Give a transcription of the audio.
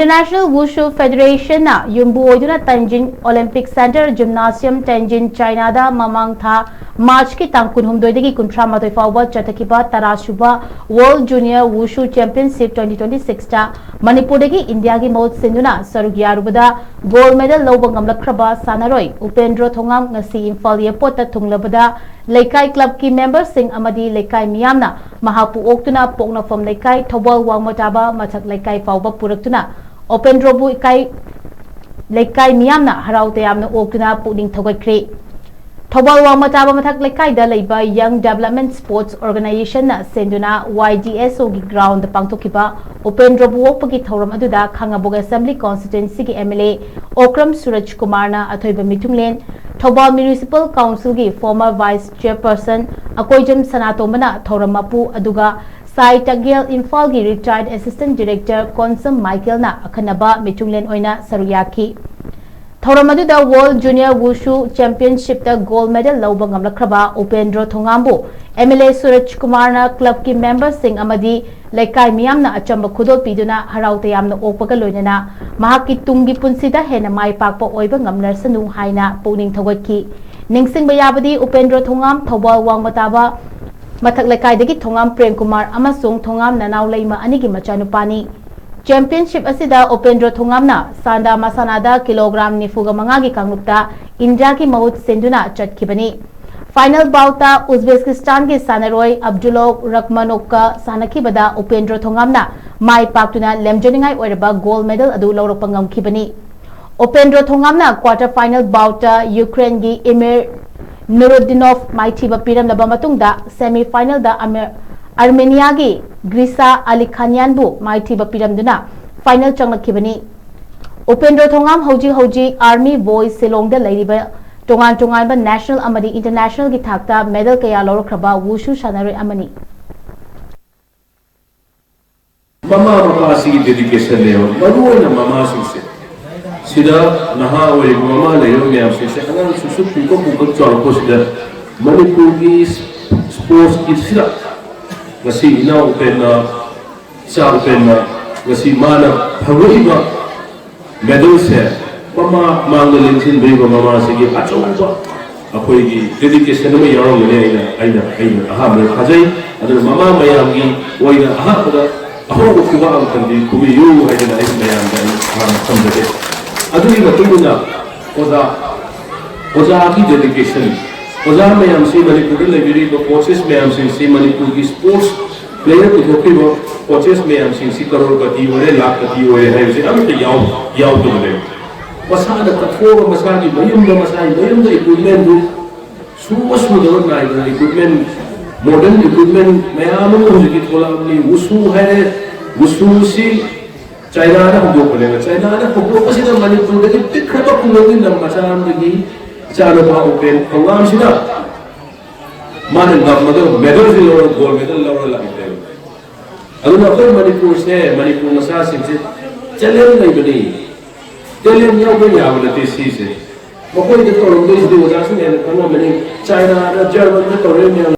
International Wushu Federation na Yumbu Oiduna Tainjin Olympic Center Gymnasium Tainjin CHAINA da MAMANG tha March ki tang kunhumdoi dagi kunthra matoi FAOBA CHATHAKHIBA SUBA World Junior Wushu Championship 2026 ta MANIPUR dagi India gi MAHUT SINDUNA SARUK YARUBADA gold medal LOUBA NGAMLAKHRABA SANAROI UPENDRO THONGAM NGASI IMPHAL airport ta THUNGALABADA LEIKAI club ki members sing AMADI LEIKAI MEEYAMNA MAHAKPU OKTUNA POKNAFAM LEIKAI THOUBAL WANGMATABA MATHAK LEIKAI FAOBA PURAKTUNA OPENDRO bu ikai LEIKAI MEEYAMNA haraute yamna OKTUNA puning thogatkhre THOUBAL WANGMATABA mathak LEIKAI da leiba Young Development Sports Organization na SINDUNA YDSO gi ground pangtokhiba OPENDRO bu okpagi thoram aduda Khangabog Assembly Constituency gi MLA Okram Suraj Kumar na athoiba mitunglen THOUBAL Municipal Council gi former Vice Chairperson Akoijam Sanatomana thoram mapu aduga Sai Tagel IMPHAL gi retired Assistant Director Konsam Michael na akhanaba mitunglen oina saruyaki Thoramadu da World Junior Wushu Championship da gold medal LOUBA NGAMLAKHRABA UPENDRO THONGAMBU MLA Suraj Kumar na club ki members sing amadi LEIKAI MEEYAMNA achamba khudol piduna haraute yamna okpaga loinana mahakki tungi punsida hena mai pakpa oiba ngamnarsanu haina puning thogatki ningsingba yabadi UPENDRO THONGAM THOUBAL WANGMATABA Mathak LEIKAI dagi Thongam Prem Kumar amasung Thongam Nanau Leima anigi machanupani Championship asida UPENDRO Thongam na Sanda Masanada kilogram nifuga mangagi kanglupta India ki MAHUT SINDUNA chatkibani Final bauta Uzbekistan ki SANAROI Abdullah Rakhmanokka sanakhibada UPENDRO Thongam na mai paktuna lemjoningai oiraba gold medal adu lawrokpa ngamkhibani UPENDRO Thongam na quarter final bauta Ukraine gi Emir Nuruddinov maithiba piram laba matungda semi final da Armenia gi Grisa Alikhanyan bu maithiba piram duna final changlakhibani UPENDRO Thongam hoji Army Boys Silong da leiriba tongan ba national amadi international gi thakta medal kaya lawrokhraba wushu sanaroi amani mama si dedication le maduina mama si Sida naha wali mama le yo myam se anang susu ko ko chor ko sida Manipur ki sports ki sida ngasi ina upena sa upena ngasi mana bhagoiba medal se mama mangalin sin be mama se ki achauba akoi ki dedication ma yaro le aina aha me khajai adar mama mayam gi oina aha pada aho ko kuba am kandi kubi yu haida ai mayam da ha samjate adui matunguna oza ki dedication oza mayam si Manipur library ko coaches mayam si Manipur ki sports player ko thoki bo coaches mayam si crorepati ore lakhpati ore hai se amte yaw to le masana tatfo masani mayum da equipment du su do na equipment modern equipment mayam ko ji thola ni wushu hai wushu si CHAINA na hubo ko le CHAINA na hubo kasi na Manipur dagi tikhraba kumongin na masam dagi chalo pa open Thongam sina man ngam medal si loro gold medal loro la ite adu na ko Manipur se Manipur masa sin se challenge nai bani challenge yaw ba yaw la te si se mo ko de to ro de wajah se ne ko mani CHAINA na German na to re